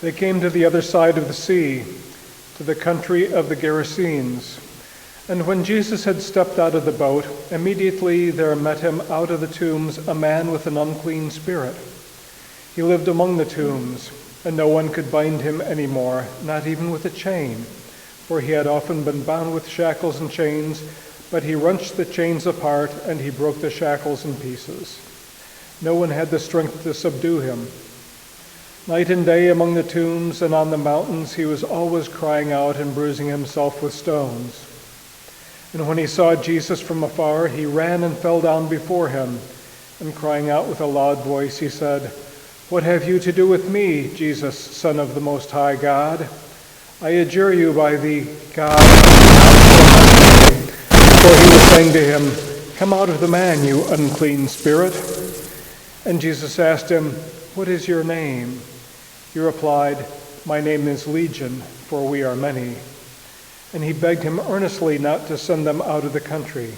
They came to the other side of the sea, to the country of the Gerasenes. And when Jesus had stepped out of the boat, immediately there met him out of the tombs a man with an unclean spirit. He lived among the tombs, and no one could bind him any more, not even with a chain, for he had often been bound with shackles and chains, but he wrenched the chains apart, and he broke the shackles in pieces. No one had the strength to subdue him. Night and day among the tombs and on the mountains he was always crying out and bruising himself with stones. And when he saw Jesus from afar, he ran and fell down before him, and crying out with a loud voice, he said, "What have you to do with me, Jesus, Son of the Most High God? I adjure you by the God." For he was saying to him, "Come out of the man, you unclean spirit." And Jesus asked him, "What is your name?" He replied, "My name is Legion, for we are many." And he begged him earnestly not to send them out of the country.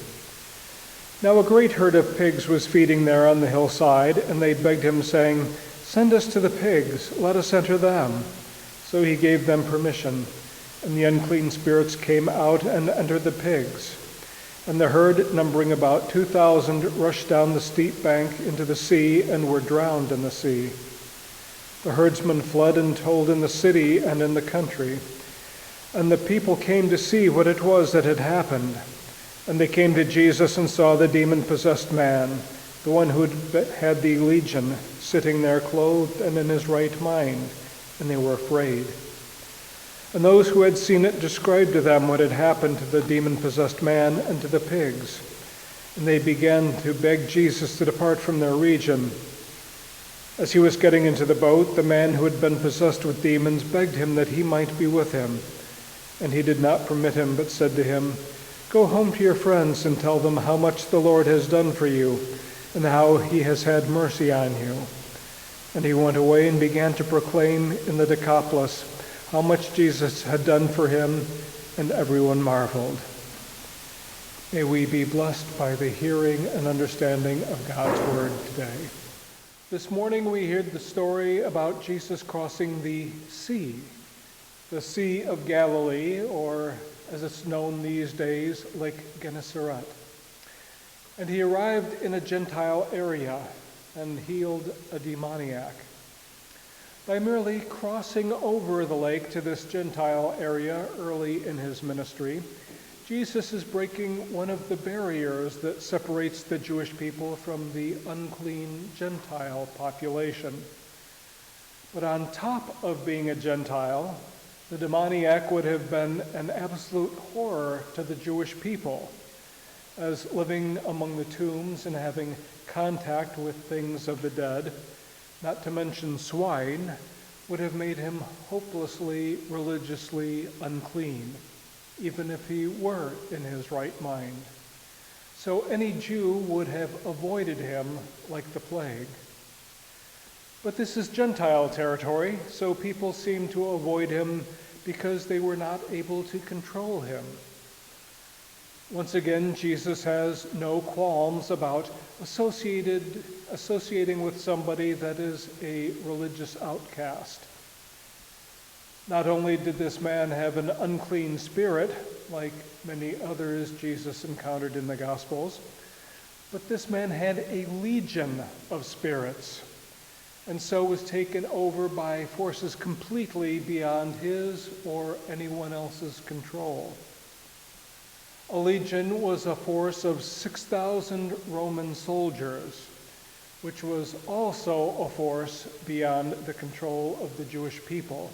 Now a great herd of pigs was feeding there on the hillside, and they begged him, saying, "Send us to the pigs, let us enter them." So he gave them permission, and the unclean spirits came out and entered the pigs. And the herd, numbering about 2,000, rushed down the steep bank into the sea and were drowned in the sea. The herdsmen fled and told in the city and in the country. And the people came to see what it was that had happened. And they came to Jesus and saw the demon-possessed man, the one who had the legion, sitting there clothed and in his right mind, and they were afraid. And those who had seen it described to them what had happened to the demon-possessed man and to the pigs. And they began to beg Jesus to depart from their region. As he was getting into the boat, the man who had been possessed with demons begged him that he might be with him. And he did not permit him, but said to him, "Go home to your friends and tell them how much the Lord has done for you, and how he has had mercy on you." And he went away and began to proclaim in the Decapolis how much Jesus had done for him, and everyone marveled. May we be blessed by the hearing and understanding of God's word today. This morning we heard the story about Jesus crossing the Sea of Galilee, or as it's known these days, Lake Gennesaret. And he arrived in a Gentile area and healed a demoniac. By merely crossing over the lake to this Gentile area early in his ministry, Jesus is breaking one of the barriers that separates the Jewish people from the unclean Gentile population. But on top of being a Gentile, the demoniac would have been an absolute horror to the Jewish people, as living among the tombs and having contact with things of the dead, not to mention swine, would have made him hopelessly religiously unclean, even if he were in his right mind. So any Jew would have avoided him like the plague. But this is Gentile territory, so people seem to avoid him because they were not able to control him. Once again, Jesus has no qualms about associating with somebody that is a religious outcast. Not only did this man have an unclean spirit, like many others Jesus encountered in the Gospels, but this man had a legion of spirits, and so was taken over by forces completely beyond his or anyone else's control. A legion was a force of 6,000 Roman soldiers, which was also a force beyond the control of the Jewish people.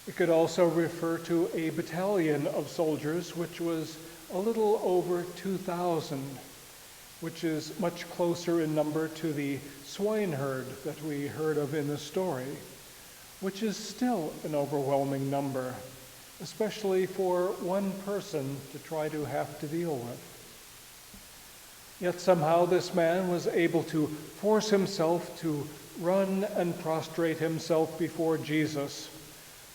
It could also refer to a battalion of soldiers, which was a little over 2,000, which is much closer in number to the swineherd that we heard of in the story, which is still an overwhelming number, especially for one person to try to have to deal with. Yet somehow this man was able to force himself to run and prostrate himself before Jesus,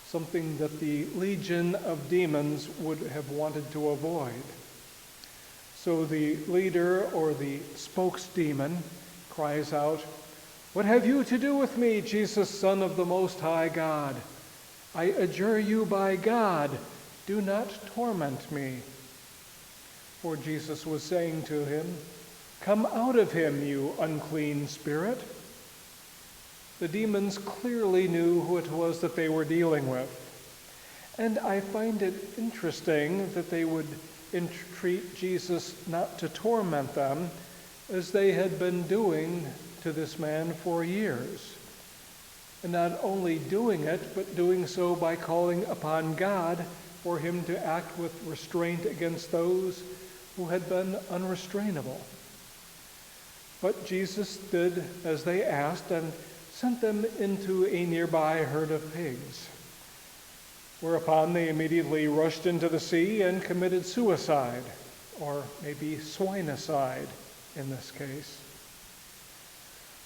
something that the legion of demons would have wanted to avoid. So the leader or the spokesdemon cries out, "What have you to do with me, Jesus, Son of the Most High God? I adjure you by God, do not torment me." For Jesus was saying to him, "Come out of him, you unclean spirit." The demons clearly knew who it was that they were dealing with. And I find it interesting that they would entreat Jesus not to torment them, as they had been doing to this man for years. And not only doing it, but doing so by calling upon God for him to act with restraint against those who had been unrestrainable. But Jesus did as they asked and sent them into a nearby herd of pigs, whereupon they immediately rushed into the sea and committed suicide, or maybe swinicide in this case.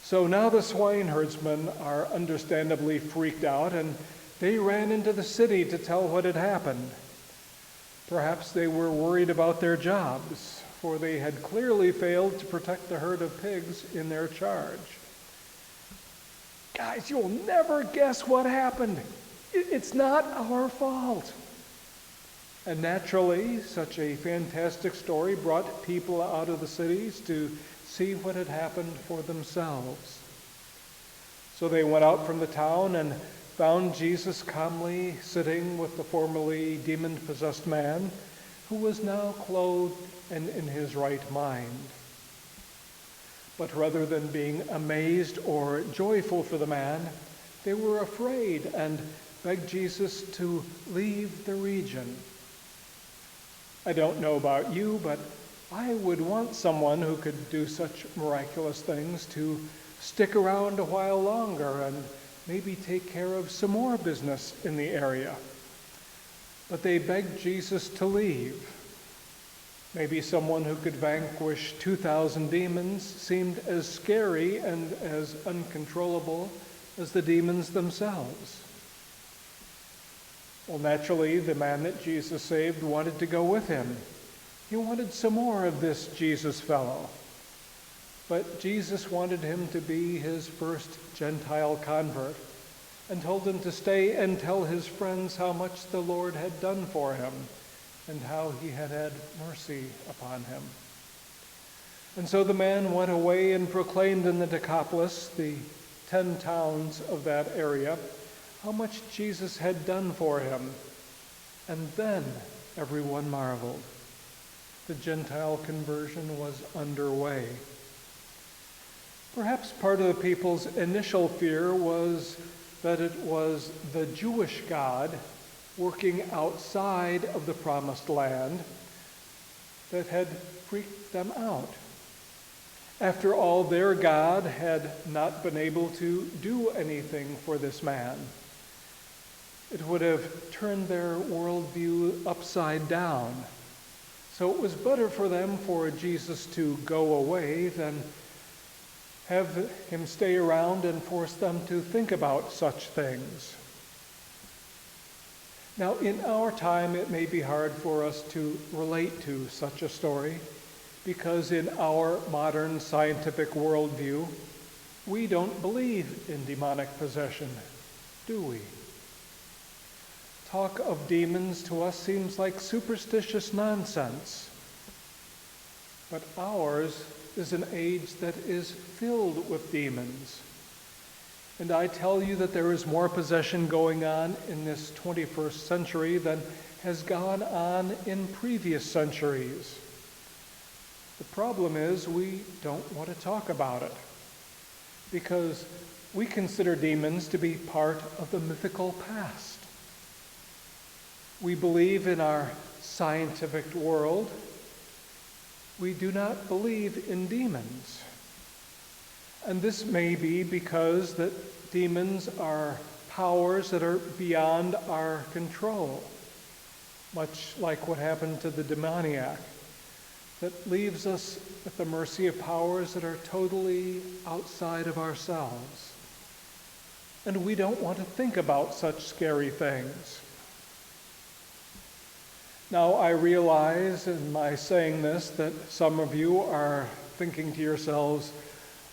So now the swineherdsmen are understandably freaked out, and they ran into the city to tell what had happened. Perhaps they were worried about their jobs, for they had clearly failed to protect the herd of pigs in their charge. "Guys, you'll never guess what happened. It's not our fault." And naturally, such a fantastic story brought people out of the cities to see what had happened for themselves. So they went out from the town and found Jesus calmly sitting with the formerly demon-possessed man, who was now clothed and in his right mind. But rather than being amazed or joyful for the man, they were afraid and begged Jesus to leave the region. I don't know about you, but I would want someone who could do such miraculous things to stick around a while longer and maybe take care of some more business in the area. But they begged Jesus to leave. Maybe someone who could vanquish 2,000 demons seemed as scary and as uncontrollable as the demons themselves. Well, naturally, the man that Jesus saved wanted to go with him. He wanted some more of this Jesus fellow. But Jesus wanted him to be his first Gentile convert and told him to stay and tell his friends how much the Lord had done for him and how he had had mercy upon him. And so the man went away and proclaimed in the Decapolis, the 10 towns of that area, how much Jesus had done for him. And then everyone marveled. The Gentile conversion was underway. Perhaps part of the people's initial fear was that it was the Jewish God working outside of the promised land that had freaked them out. After all, their God had not been able to do anything for this man. It would have turned their worldview upside down. So it was better for them for Jesus to go away than have him stay around and force them to think about such things. Now, in our time, it may be hard for us to relate to such a story because in our modern scientific worldview, we don't believe in demonic possession, do we? Talk of demons to us seems like superstitious nonsense. But ours is an age that is filled with demons. And I tell you that there is more possession going on in this 21st century than has gone on in previous centuries. The problem is we don't want to talk about it because we consider demons to be part of the mythical past. We believe in our scientific world. We do not believe in demons. And this may be because that demons are powers that are beyond our control, much like what happened to the demoniac, that leaves us at the mercy of powers that are totally outside of ourselves. And we don't want to think about such scary things. Now, I realize in my saying this that some of you are thinking to yourselves,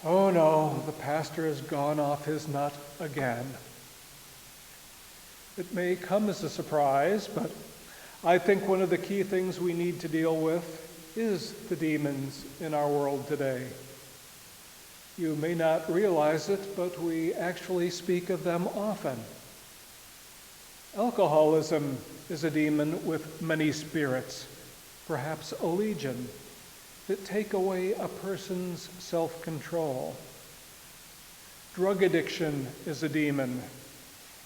Oh no, the pastor has gone off his nut again. It may come as a surprise, but I think one of the key things we need to deal with is the demons in our world today. You may not realize it, but we actually speak of them often. Alcoholism is a demon with many spirits, perhaps a legion, that take away a person's self-control. Drug addiction is a demon.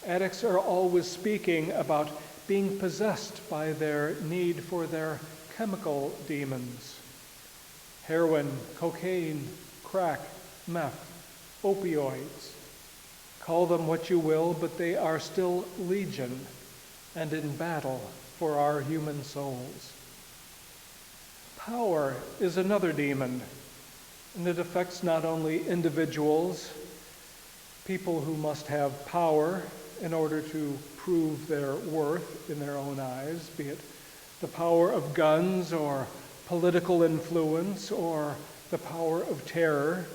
Addicts are always speaking about being possessed by their need for their chemical demons. Heroin, cocaine, crack, meth, opioids. Call them what you will, but they are still legion and in battle for our human souls. Power is another demon, and it affects not only individuals, people who must have power in order to prove their worth in their own eyes, be it the power of guns or political influence or the power of terror,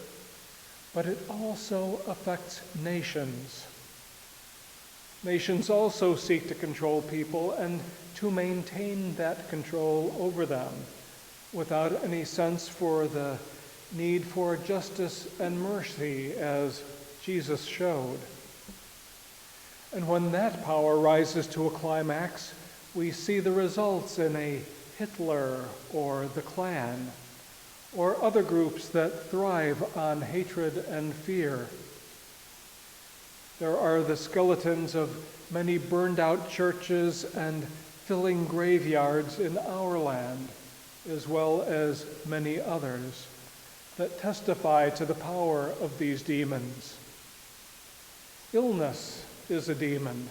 but it also affects nations. Nations also seek to control people and to maintain that control over them without any sense for the need for justice and mercy, as Jesus showed. And when that power rises to a climax, we see the results in a Hitler or the Klan or other groups that thrive on hatred and fear. There are the skeletons of many burned out churches and filling graveyards in our land, as well as many others, that testify to the power of these demons. Illness is a demon.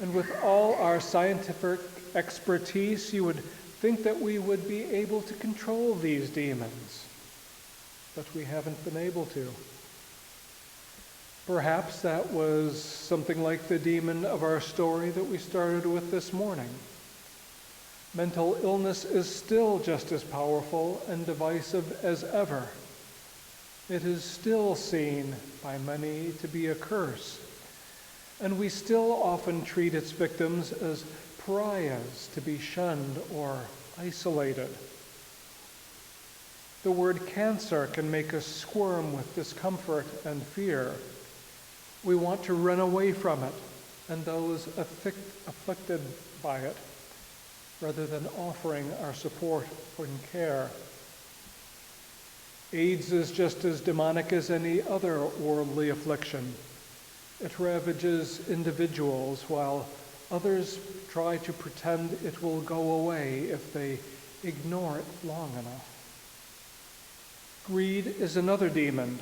And with all our scientific expertise, you would think that we would be able to control these demons, but we haven't been able to. Perhaps that was something like the demon of our story that we started with this morning. Mental illness is still just as powerful and divisive as ever. It is still seen by many to be a curse, and we still often treat its victims as pariahs to be shunned or isolated. The word cancer can make us squirm with discomfort and fear. We want to run away from it and those afflicted by it, rather than offering our support and care. AIDS is just as demonic as any other worldly affliction. It ravages individuals while others try to pretend it will go away if they ignore it long enough. Greed is another demon,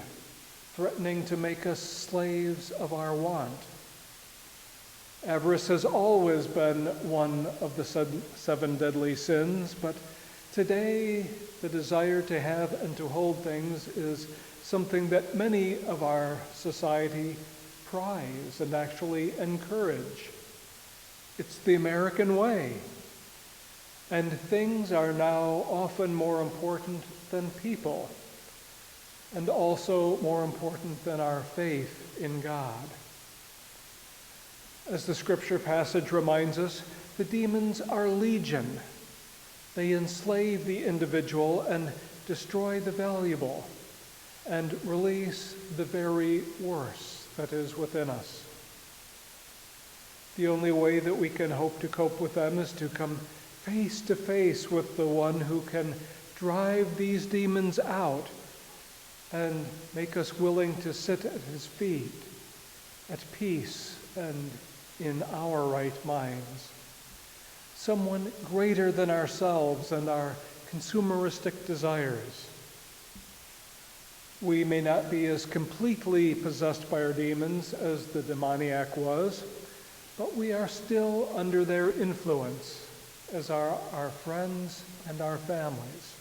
threatening to make us slaves of our want. Avarice has always been one of the seven deadly sins, but today the desire to have and to hold things is something that many of our society prize and actually encourage. It's the American way. And things are now often more important than people, and also more important than our faith in God. As the scripture passage reminds us, the demons are legion. They enslave the individual and destroy the valuable, and release the very worst that is within us. The only way that we can hope to cope with them is to come face to face with the one who can drive these demons out and make us willing to sit at his feet, at peace and in our right minds. Someone greater than ourselves and our consumeristic desires. We may not be as completely possessed by our demons as the demoniac was, but we are still under their influence, as are our friends and our families.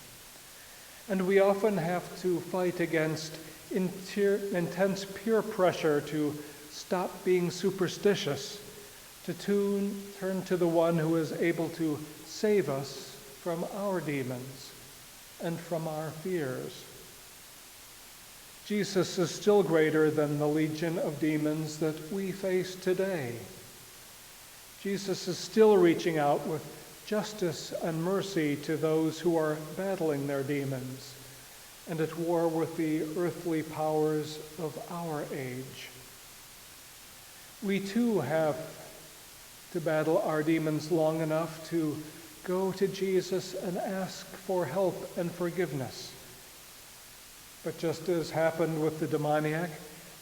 And we often have to fight against intense peer pressure to stop being superstitious, to turn to the one who is able to save us from our demons and from our fears. Jesus is still greater than the legion of demons that we face today. Jesus is still reaching out with justice and mercy to those who are battling their demons and at war with the earthly powers of our age. We too have to battle our demons long enough to go to Jesus and ask for help and forgiveness. But just as happened with the demoniac,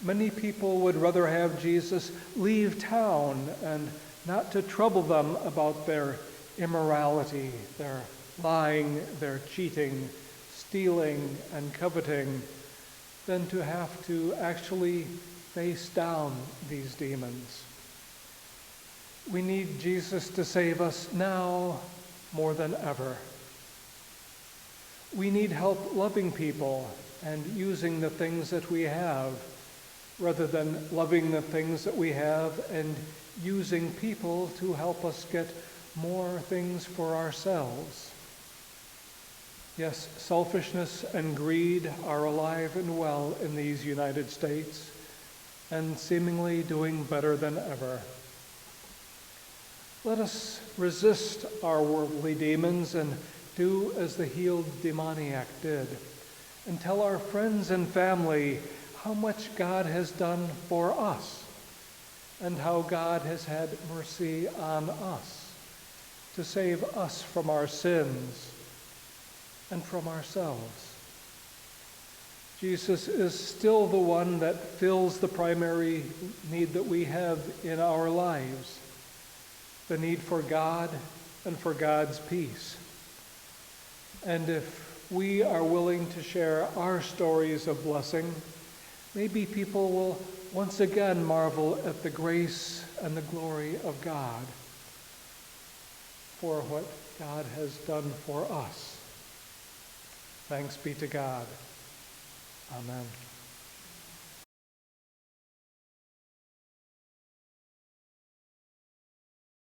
many people would rather have Jesus leave town and not to trouble them about their immorality, their lying, their cheating, stealing, and coveting, than to have to actually face down these demons. We need Jesus to save us now more than ever. We need help loving people and using the things that we have, rather than loving the things that we have and using people to help us get more things for ourselves. Yes, selfishness and greed are alive and well in these United States, and seemingly doing better than ever. Let us resist our worldly demons and do as the healed demoniac did, and tell our friends and family how much God has done for us, and how God has had mercy on us to save us from our sins and from ourselves. Jesus is still the one that fills the primary need that we have in our lives, the need for God and for God's peace. And if we are willing to share our stories of blessing, maybe people will once again marvel at the grace and the glory of God for what God has done for us. Thanks be to God. Amen.